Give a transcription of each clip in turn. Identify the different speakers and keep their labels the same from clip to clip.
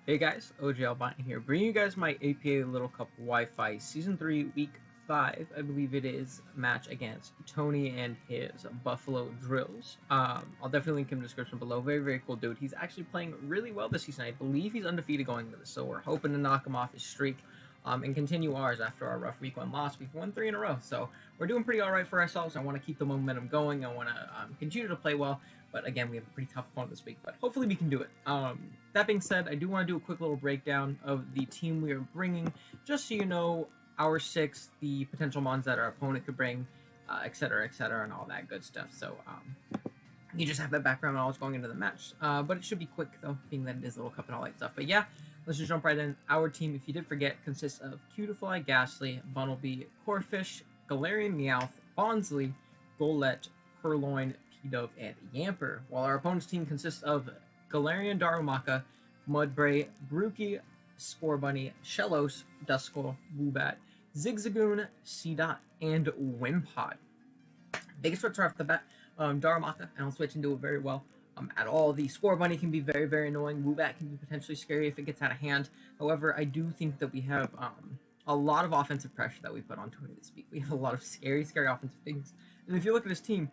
Speaker 1: Hey guys, OG Albani here, bringing you guys my APA Little Cup Wi-Fi Season 3 Week 5, I believe it is, match against Tony and his Buffalo Drills. I'll definitely link him in the description below. Very, very cool dude. He's actually playing really well this season. I believe he's undefeated going into this, so we're hoping to knock him off his streak and continue ours after our rough week 1 loss. We've won 3 in a row, so we're doing pretty all right for ourselves. I want to keep the momentum going. I want to continue to play well. But again, we have a pretty tough opponent this week, but hopefully we can do it. That being said, I do want to do a quick little breakdown of the team we are bringing, just so you know our 6, the potential mons that our opponent could bring, etc., and all that good stuff. So you just have that background knowledge going into the match. But it should be quick, though, being that it is a little cup and all that stuff. But yeah, let's just jump right in. Our team, if you did forget, consists of Cutiefly, Gastly, Bunnelby, Corfish, Galarian Meowth, Bonsly, Golett, Purloin, Dove, and Yamper, while our opponent's team consists of Galarian Darumaka, Mudbray, Grookey, Scorbunny, Shellos, Duskull, Woobat, Zigzagoon, Seedot, and Wimpod. Biggest threats right off the bat, Darumaka, and I'll switch into it very well. At all, the Scorbunny can be very, very annoying. Woobat can be potentially scary if it gets out of hand. However, I do think that we have a lot of offensive pressure that we put onto it this week. We have a lot of scary offensive things. And if you look at his team,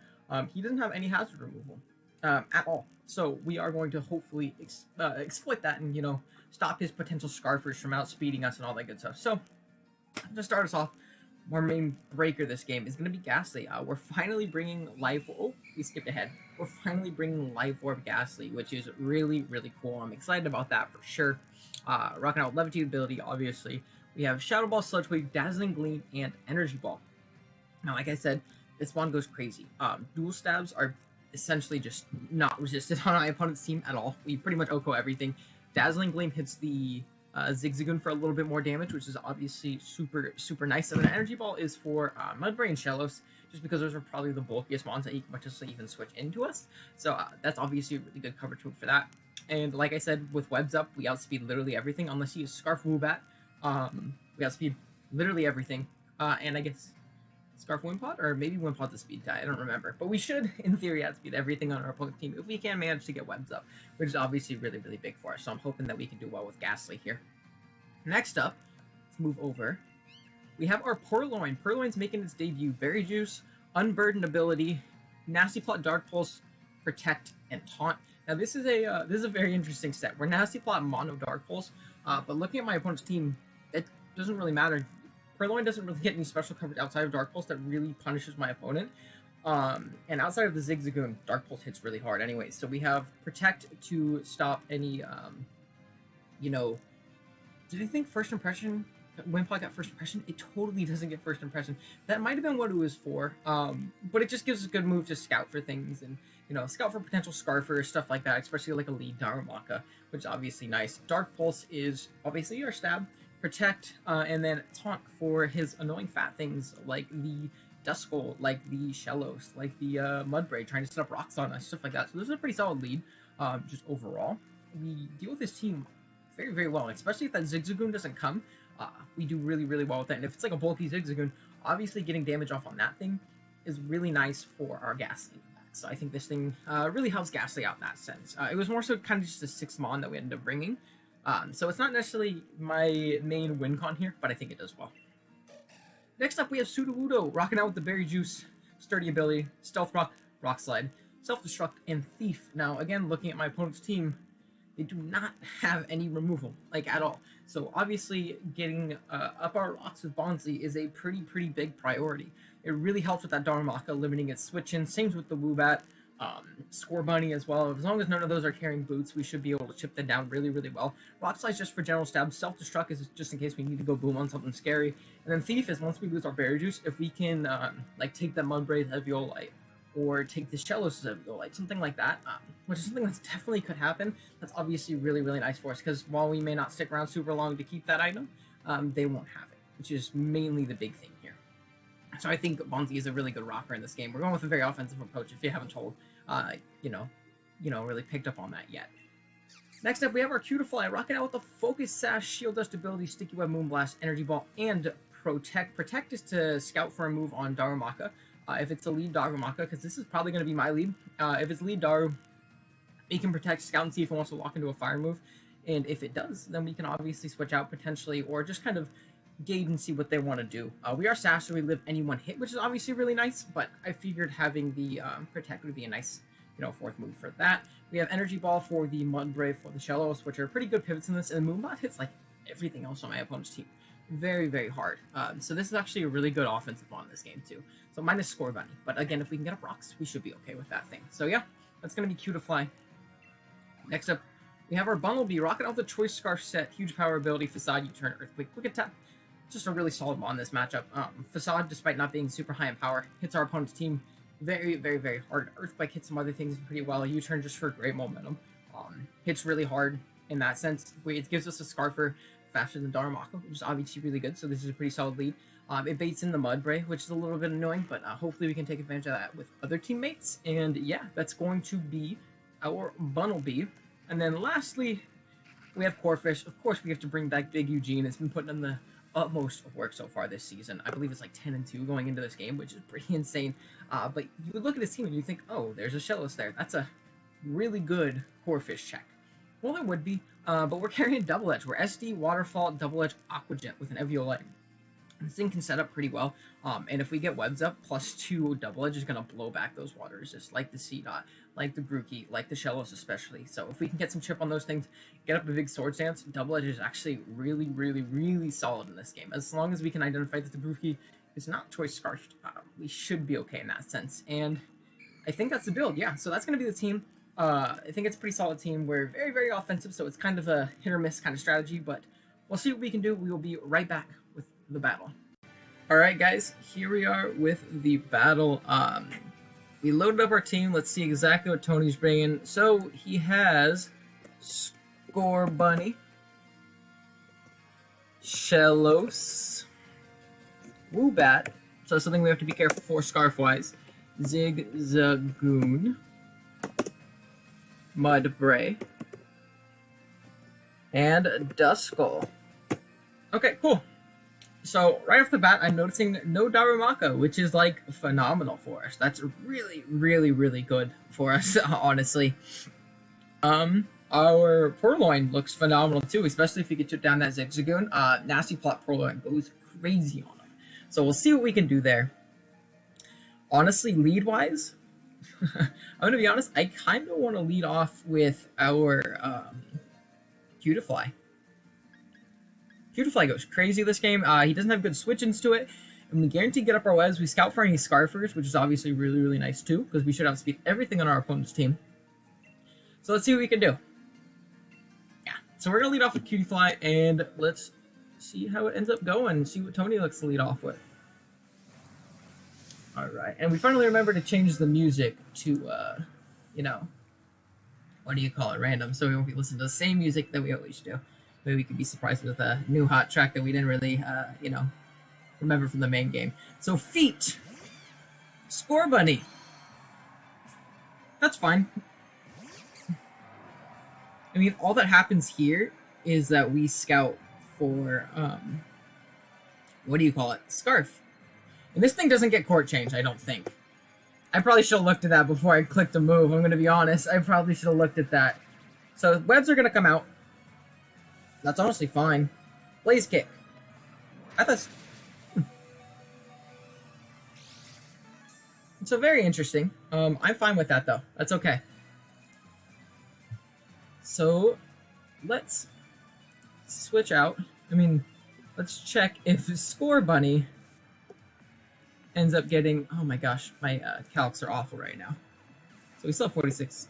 Speaker 1: he doesn't have any hazard removal at all. So we are going to hopefully exploit that and, stop his potential Scarfers from outspeeding us and all that good stuff. So to start us off, our main breaker this game is going to be Gastly. We're finally bringing Live... Oh, we skipped ahead. We're finally bringing Live Orb Gastly, which is really, really cool. I'm excited about that for sure. Rocking out Levitate ability, obviously. We have Shadow Ball, Sludge Wave, Dazzling Gleam, and Energy Ball. Now, like I said, this one goes crazy. Dual stabs are essentially just not resisted on my opponent's team at all. We pretty much OHKO everything. Dazzling Gleam hits the Zigzagoon for a little bit more damage, which is obviously super, super nice. And an Energy Ball is for Mudbray and Shellos, just because those are probably the bulkiest mons that you can just even switch into us. So that's obviously a really good coverage move for that. And like I said, with Webs up, we outspeed literally everything, unless you use Scarf Woobat. We outspeed literally everything. And I guess Scarf Wimpod, or maybe Wimpod the speed tie, I don't remember. But we should, in theory, outspeed everything on our opponent's team if we can manage to get Webs up, which is obviously really, really big for us. So I'm hoping that we can do well with Gastly here. Next up, let's move over. We have our Purloin. Purloin's making its debut. Berry Juice, Unburdened ability, Nasty Plot, Dark Pulse, Protect, and Taunt. Now this is a very interesting set. We're Nasty Plot mono Dark Pulse, but looking at my opponent's team, it doesn't really matter. Purloin doesn't really get any special coverage outside of Dark Pulse that really punishes my opponent. And outside of the Zigzagoon, Dark Pulse hits really hard anyway. So we have Protect to stop any, did I think First Impression? Wimpod got First Impression? It totally doesn't get First Impression. That might have been what it was for. But it just gives us a good move to scout for things and, scout for potential Scarfers, stuff like that, especially like a lead Darumaka, which is obviously nice. Dark Pulse is obviously our stab. Protect, and then Taunt for his annoying fat things like the Duskull, like the Shellos, like the Mudbray, trying to set up rocks on us, stuff like that. So this is a pretty solid lead, just overall. We deal with this team very, very well, especially if that Zigzagoon doesn't come. We do really, really well with that. And if it's like a bulky Zigzagoon, obviously getting damage off on that thing is really nice for our Gastly. So I think this thing really helps Gastly out in that sense. It was more so kind of just a 6 mon that we ended up bringing. So it's not necessarily my main win con here, but I think it does well. Next up, we have Sudowoodo, rocking out with the Berry Juice, Sturdy Ability, Stealth Rock, Rock Slide, Self-Destruct, and Thief. Now, again, looking at my opponent's team, they do not have any removal, like, at all. So, obviously, getting up our rocks with Bonsly is a pretty big priority. It really helps with that Darumaka, limiting its switch-in. Same with the Woobat. Scorbunny as well. As long as none of those are carrying boots, we should be able to chip them down really, really well. Rock Slide is just for general stab. Self-destruct is just in case we need to go boom on something scary. And then Thief is once we lose our Berry Juice, if we can take the Mudbray's Eviolite or take the Shellos' Eviolite, something like that, which is something that definitely could happen. That's obviously really, really nice for us, because while we may not stick around super long to keep that item, they won't have it, which is mainly the big thing here. So I think Bonzi is a really good rocker in this game. We're going with a very offensive approach, if you haven't told. Really picked up on that yet. Next up, we have our Cutiefly, rocking out with the Focus Sash, Shield Dust ability, Sticky Web, Moonblast, Energy Ball, and Protect. Protect is to scout for a move on Darumaka. If it's a lead Darumaka, because this is probably going to be my lead. If it's lead Daru, he can protect, scout, and see if he wants to lock into a fire move. And if it does, then we can obviously switch out potentially, or just kind of gauge and see what they want to do. We are Sash, so we live any one hit, which is obviously really nice, but I figured having the Protect would be a nice, fourth move for that. We have Energy Ball for the Mudbrave for the Shellos, which are pretty good pivots in this, and Moonbot hits like everything else on my opponent's team very, very hard. So this is actually a really good offensive on this game too. So minus Score Bunny, but again, if we can get up rocks, we should be okay with that thing. So yeah, that's going to be Cutifly. Next up, we have our Bumblebee rocking out the Choice Scarf set, huge power ability, Facade, U-turn, Earthquake, Quick Attack. Just a really solid one in this matchup. Facade, despite not being super high in power, hits our opponent's team very, very, very hard. Earthquake hits some other things pretty well. U-turn just for great momentum. Hits really hard in that sense. It gives us a Scarfer faster than Darumaka, which is obviously really good, so this is a pretty solid lead. It baits in the Mudbray, which is a little bit annoying, but hopefully we can take advantage of that with other teammates. And yeah, that's going to be our Bunnelby. And then lastly, we have Corfish. Of course, we have to bring back Big Eugene. It's been putting in the utmost of work so far this season. I believe it's like 10-2 going into this game, which is pretty insane. But you would look at his team and you think, oh, there's a Shellos there. That's a really good Corfish check. Well, it would be, but we're carrying Double Edge. We're SD, Waterfall, Double Edge, Aqua Jet with an Eviolite. This thing can set up pretty well, and if we get webs up, +2 Double Edge is going to blow back those waters, just like the C-Dot, like the Grookey, like the Shellos especially. So if we can get some chip on those things, get up a big Sword Stance, Double Edge is actually really, really, really solid in this game. As long as we can identify that the Grookey is not Choice Scarfed, we should be okay in that sense. And I think that's the build, yeah. So that's going to be the team. I think it's a pretty solid team. We're very, very offensive, so it's kind of a hit-or-miss kind of strategy, but we'll see what we can do. We will be right back with the battle. Alright guys, here we are with the battle. We loaded up our team. Let's see exactly what Tony's bringing. So he has Score Bunny, Shellos, Woobat, so something we have to be careful for Scarf-wise, Zigzagoon, Mudbray, and Duskull. Okay, cool. So right off the bat, I'm noticing no Darumaka, which is like phenomenal for us. That's really, really, really good for us, honestly. Our Purloin looks phenomenal too, especially if you get down that Zigzagoon. Nasty Plot Purloin goes crazy on him. So we'll see what we can do there. Honestly, lead-wise, I'm gonna be honest, I kind of want to lead off with our Cutifly. Cutifly goes crazy this game. He doesn't have good switch-ins to it, and we guarantee get up our webs. We scout for any Scarfers, which is obviously really, really nice too, because we should outspeed everything on our opponent's team. So let's see what we can do. Yeah, so we're going to lead off with Cutifly, and let's see how it ends up going, see what Tony looks to lead off with. Alright, and we finally remembered to change the music to, what do you call it, random, so we won't be listening to the same music that we always do. Maybe we could be surprised with a new hot track that we didn't really, remember from the main game. So, Feet. Score Bunny. That's fine. I mean, all that happens here is that we scout for, what do you call it? Scarf. And this thing doesn't get court change, I don't think. I probably should have looked at that before I clicked a move, I'm going to be honest. I probably should have looked at that. So, webs are going to come out. That's honestly fine. Blaze Kick. I thought... So very interesting. I'm fine with that, though. That's okay. So, let's switch out. I mean, let's check if Score Bunny ends up getting... Oh my gosh, my calcs are awful right now. So we still have 46.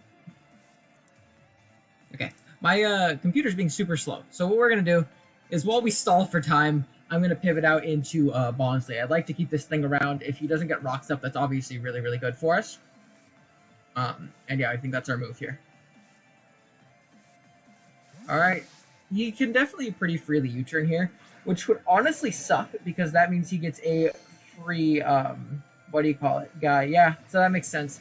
Speaker 1: Okay. My computer's being super slow. So what we're going to do is while we stall for time, I'm going to pivot out into Bonsly. I'd like to keep this thing around. If he doesn't get rocks up, that's obviously really, really good for us. And yeah, I think that's our move here. Alright. He can definitely pretty freely U-turn here, which would honestly suck because that means he gets a free, what do you call it, guy. Yeah, so that makes sense.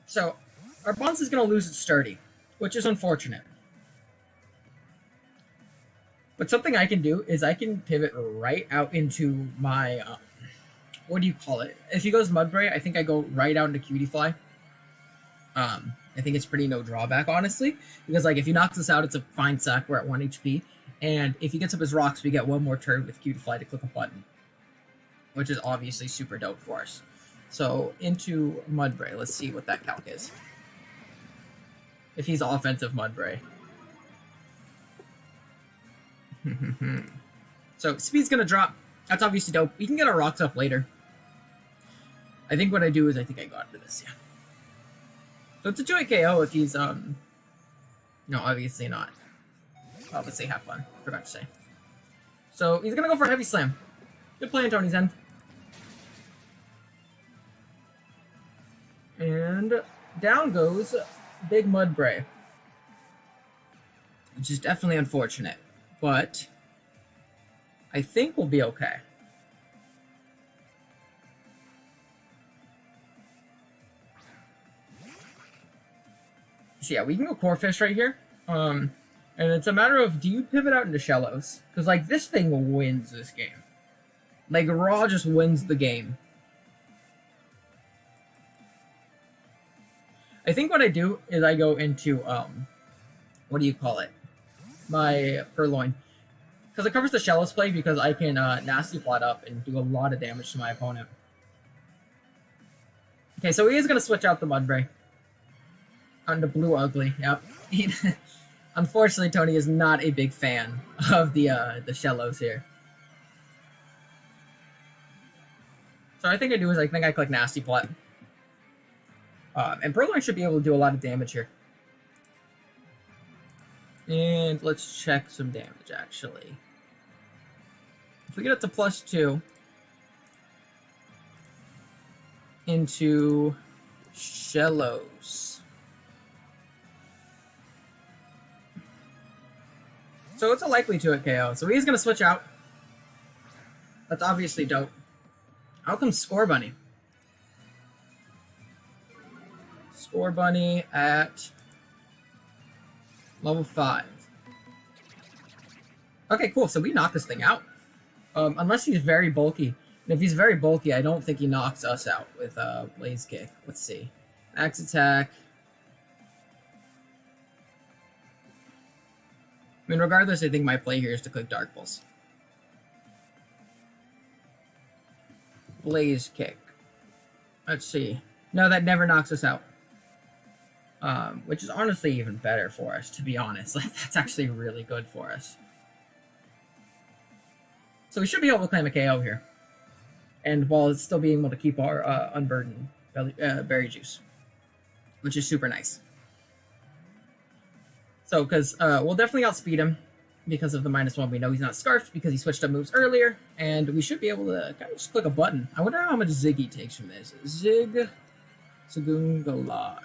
Speaker 1: So... our Bonds is going to lose its Sturdy, which is unfortunate. But something I can do is I can pivot right out into my, what do you call it? If he goes Mudbray, I think I go right out into Cutifly. I think it's pretty no drawback, honestly, because like if he knocks us out, it's a fine sack. We're at 1 HP, and if he gets up his rocks, we get one more turn with Q to fly to click a button, which is obviously super dope for us. So into Mudbray, let's see what that calc is. If he's offensive Mudbray. So speed's gonna drop. That's obviously dope. We can get our rocks up later. I think what I do is I think I got into this, yeah. So it's a 2-hit KO if he's no, obviously not. Oh, let's say have fun. Forgot to say. So he's gonna go for a heavy slam. Good play on Tony's end. And down goes Big Mudbray. Which is definitely unfortunate. But I think we'll be okay. So yeah, we can go Core Fish right here. And it's a matter of, do you pivot out into Shallows? Because like this thing wins this game. Like Raw just wins the game. I think what I do is I go into what do you call it? My Purloin. Because it covers the Shallows play because I can nasty plot up and do a lot of damage to my opponent. Okay, so he is gonna switch out the Mudbray. On the Blue Ugly, yep. Unfortunately, Tony is not a big fan of the Shallows here. So I think I do is I think I click Nasty Plot. And Purloin should be able to do a lot of damage here. And let's check some damage, actually. If we get it to +2 into Shallows. So it's a likely 2-hit KO. So he's going to switch out. That's obviously dope. Out comes Score Bunny. Score Bunny at level 5. Okay, cool. So we knock this thing out. Unless he's very bulky. And if he's very bulky, I don't think he knocks us out with Blaze Kick. Let's see. Max attack. I mean, regardless, I think my play here is to click Dark Pulse. Blaze Kick. Let's see. No, that never knocks us out. Which is honestly even better for us, to be honest. Like, that's actually really good for us. So we should be able to claim a KO here. And while it's still being able to keep our unburdened berry juice. Which is super nice. So, because we'll definitely outspeed him because of the -1. We know he's not Scarfed because he switched up moves earlier. And we should be able to kind of just click a button. I wonder how much Zig he takes from this. Zig Zagoon.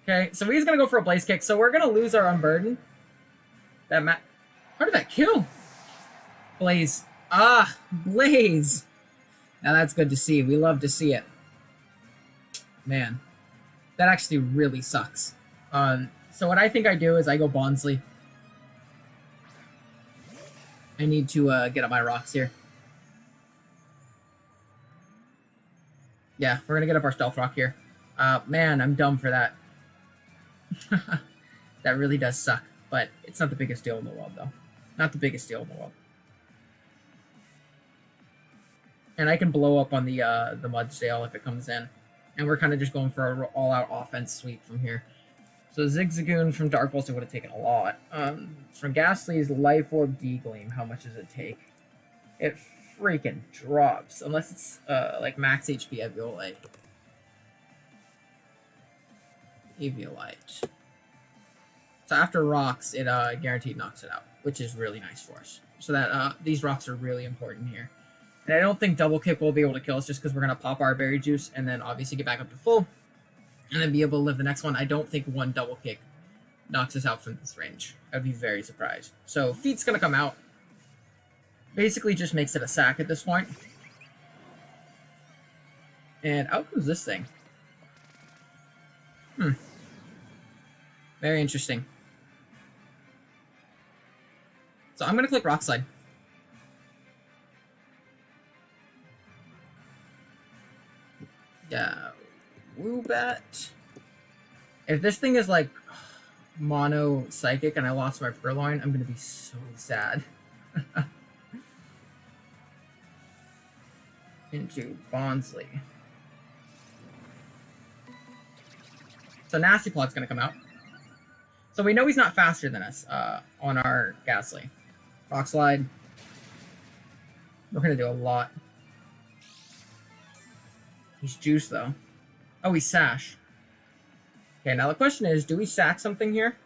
Speaker 1: Okay, so he's going to go for a Blaze Kick. So we're going to lose our Unburden. How did that kill? Blaze. Ah, Blaze. Now that's good to see. We love to see it. Man, that actually really sucks. So what I think I do is I go Bonsly. I need to get up my rocks here. Yeah, we're going to get up our Stealth Rock here. Man, I'm dumb for that. That really does suck, but it's not the biggest deal in the world, though. Not the biggest deal in the world. And I can blow up on the Mudsdale if it comes in. And we're kind of just going for an all-out offense sweep from here. So Zigzagoon from Dark Pulse would have taken a lot. From Gastly's Life Orb D-Gleam, how much does it take? It freaking drops. Unless it's like max HP Eviolite. Eviolite. So after rocks, it guaranteed knocks it out, which is really nice for us. So that these rocks are really important here. And I don't think Double Kick will be able to kill us just because we're going to pop our Berry Juice and then obviously get back up to full. And then be able to live the next one. I don't think one Double Kick knocks us out from this range. I'd be very surprised. So Feet's going to come out. Basically just makes it a sack at this point. And out comes this thing. Very interesting. So I'm going to click Rock Slide. Yeah, Woobat. If this thing is like mono psychic and I lost my Purloin, I'm gonna be so sad. Into Bonsly. So Nasty Plot's gonna come out. So we know he's not faster than us on our Gastly. Rock Slide. We're gonna do a lot. He's Juice though. Oh, he's Sash. Okay, now the question is, do we sack something here?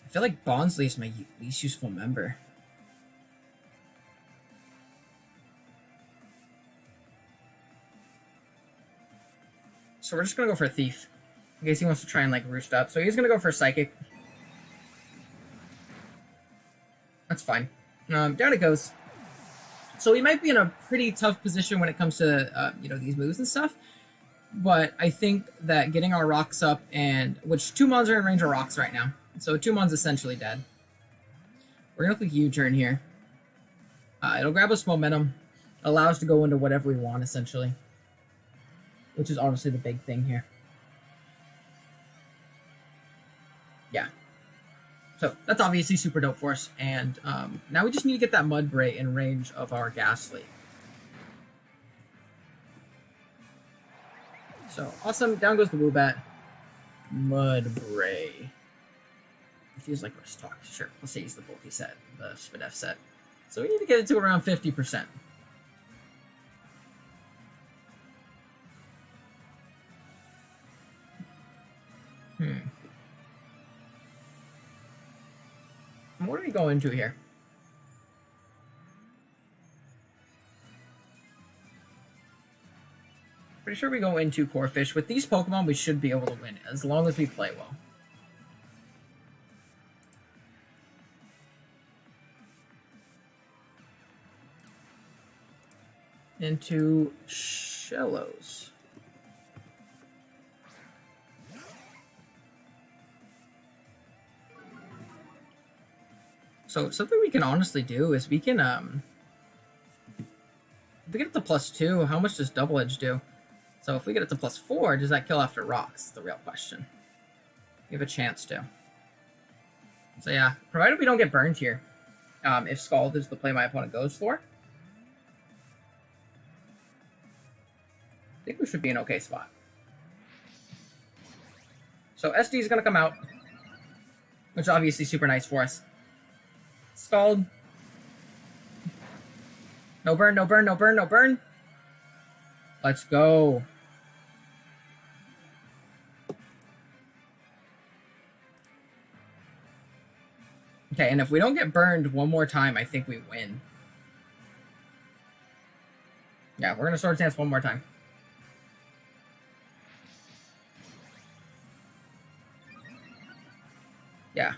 Speaker 1: I feel like Bonsly is my least useful member. So we're just gonna go for a Thief. In case he wants to try and like roost up. So he's gonna go for a Psychic. That's fine. Down it goes. So we might be in a pretty tough position when it comes to you know, these moves and stuff. But I think that getting our rocks up and which 2 mons are in range of rocks right now. So 2 mons essentially dead. We're gonna click U-turn here. It'll grab us momentum, allow us to go into whatever we want essentially. Which is honestly the big thing here. Yeah. So that's obviously super dope for us. And now we just need to get that Mudbray in range of our Gastly. So awesome. Down goes the Woobat. Mudbray. It feels like we're stuck. Sure. Let's say he's the bulky set, the Spadef set. So we need to get it to around 50%. What do we go into here? Pretty sure we go into Corphish. With these Pokemon, we should be able to win, as long as we play well. Into Shellos. So something we can honestly do is we can if we get it to +2, how much does Double Edge do? So if we get it to +4, does that kill after rocks? Is the real question. We have a chance to. So yeah, provided we don't get burned here. If Scald is the play my opponent goes for, I think we should be in an okay spot. So SD is going to come out, which is obviously super nice for us. Scald. No burn, no burn, no burn, no burn. Let's go. Okay, and if we don't get burned one more time, I think we win. Yeah, we're going to Swords Dance one more time. Yeah.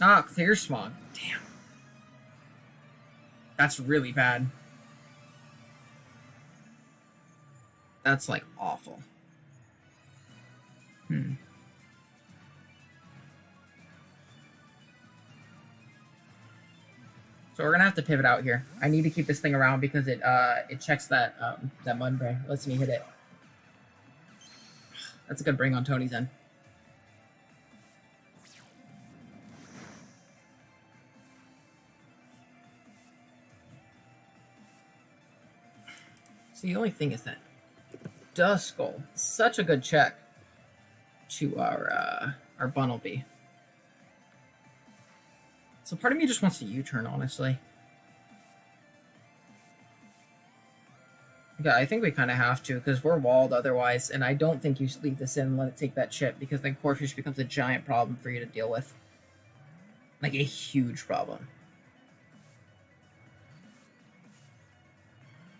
Speaker 1: Ah, Clear Smog. Damn. That's really bad. That's, like, awful. So we're gonna have to pivot out here. I need to keep this thing around because it checks that that Mudbray. Lets me hit it. That's a good bring on Tony's end. So the only thing is that Duskull, such a good check to our Bunnelby. So part of me just wants to U-turn, honestly. Yeah, I think we kind of have to, because we're walled otherwise, and I don't think you should leave this in and let it take that chip, because then Corphish becomes a giant problem for you to deal with. Like, a huge problem.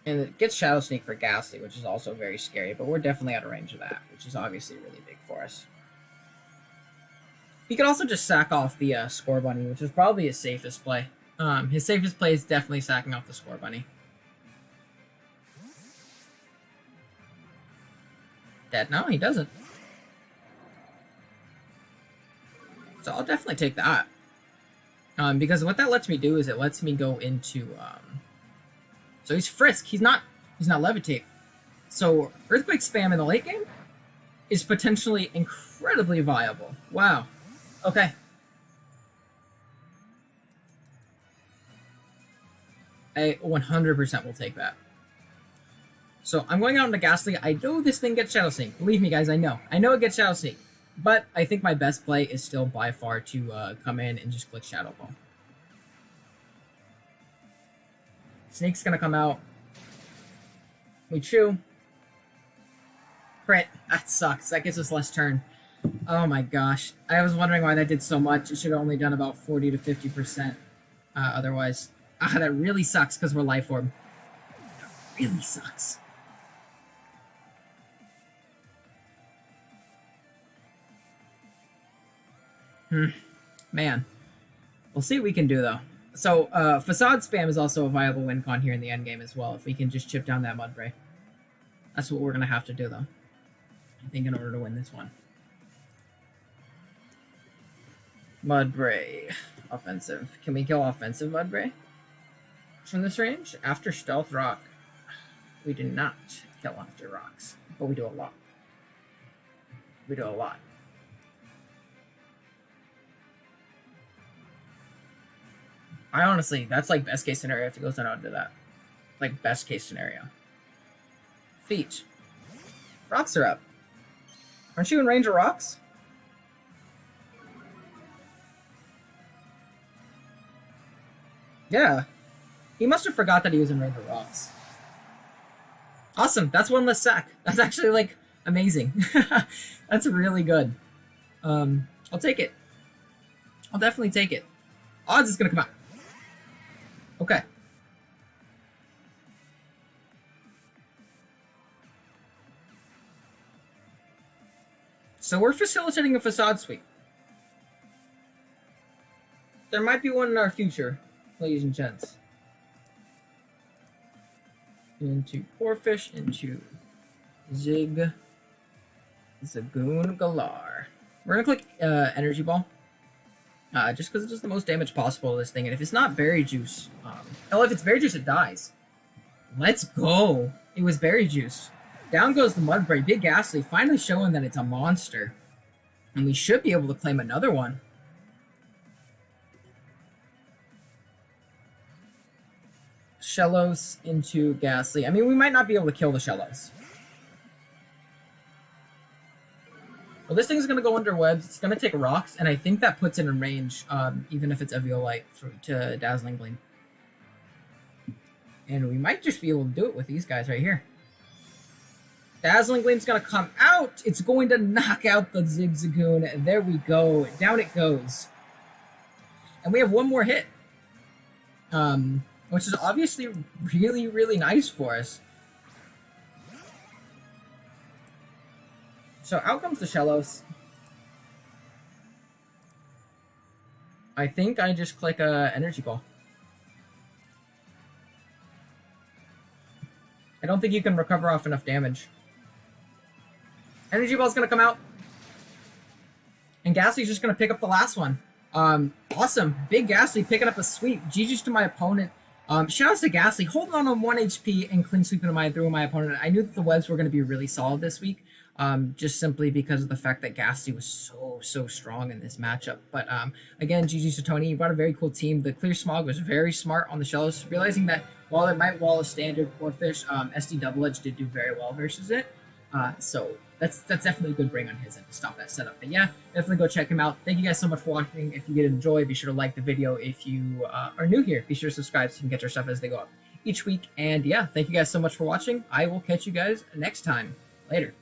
Speaker 1: And it gets Shadow Sneak for Gastly, which is also very scary, but we're definitely out of range of that, which is obviously really big for us. He could also just sack off the Score Bunny, which is probably his safest play. His safest play is definitely sacking off the Score Bunny. Dead? No, he doesn't. So I'll definitely take that. Because what that lets me do is it lets me go into So he's Frisk. He's not Levitate. So Earthquake spam in the late game is potentially incredibly viable. Wow. Okay. I 100% will take that. So I'm going out into Gastly. I know this thing gets Shadow Sneak. Believe me, guys, I know. I know it gets Shadow Sneak. But I think my best play is still by far to come in and just click Shadow Ball. Snake's going to come out. We chew. Crit. That sucks. That gives us less turn. Oh my gosh. I was wondering why that did so much. It should have only done about 40 to 50% otherwise. That really sucks because we're Life Orb. That really sucks. Man. We'll see what we can do, though. So, Facade Spam is also a viable win con here in the endgame as well, if we can just chip down that Mudbray. That's what we're going to have to do, though. I think in order to win this one. Mudbray. Offensive. Can we kill offensive Mudbray from this range? After Stealth Rock, we do not kill after rocks, but we do a lot. We do a lot. I honestly, that's like best case scenario if it goes down to that. Like best case scenario. Feet. Rocks are up. Aren't you in range of rocks? Yeah. He must have forgot that he was in range of rocks. Awesome. That's one less sack. That's actually like amazing. That's really good. I'll take it. I'll definitely take it. Odds is gonna come out. Okay. So we're facilitating a facade sweep. There might be one in our future, ladies and gents. Into Poorfish, into Zagoon Galar. We're gonna click Energy Ball. Just because it does the most damage possible to this thing. And if it's not Berry Juice... if it's Berry Juice, it dies. Let's go! It was Berry Juice. Down goes the Mudbray. Big Gastly finally showing that it's a monster. And we should be able to claim another one. Shellos into Gastly. I mean, we might not be able to kill the Shellos. Well, this thing's going to go under webs. It's going to take rocks, and I think that puts it in range, even if it's Eviolite to Dazzling Gleam. And we might just be able to do it with these guys right here. Dazzling Gleam's going to come out. It's going to knock out the Zigzagoon. And there we go. Down it goes. And we have one more hit. Which is obviously really, really nice for us. So out comes the Shellos. I think I just click Energy Ball. I don't think you can recover off enough damage. Energy Ball's gonna come out. And Gastly's just gonna pick up the last one. Awesome. Big Gastly picking up a sweep. GG's to my opponent. Shout out to Gastly, holding on 1 HP and clean sweeping through my opponent. I knew that the webs were going to be really solid this week, just simply because of the fact that Gastly was so strong in this matchup. But again, GG's to Tony. He brought a very cool team. The Clear Smog was very smart on the Shellos, realizing that while it might wall a standard Poorfish, SD Double Edge did do very well versus it. So that's definitely a good bring on his end to stop that setup. But yeah, definitely go check him out. Thank you guys so much for watching. If you did enjoy, be sure to like the video. If you are new here, be sure to subscribe so you can get your stuff as they go up each week. And yeah, thank you guys so much for watching. I will catch you guys next time. Later.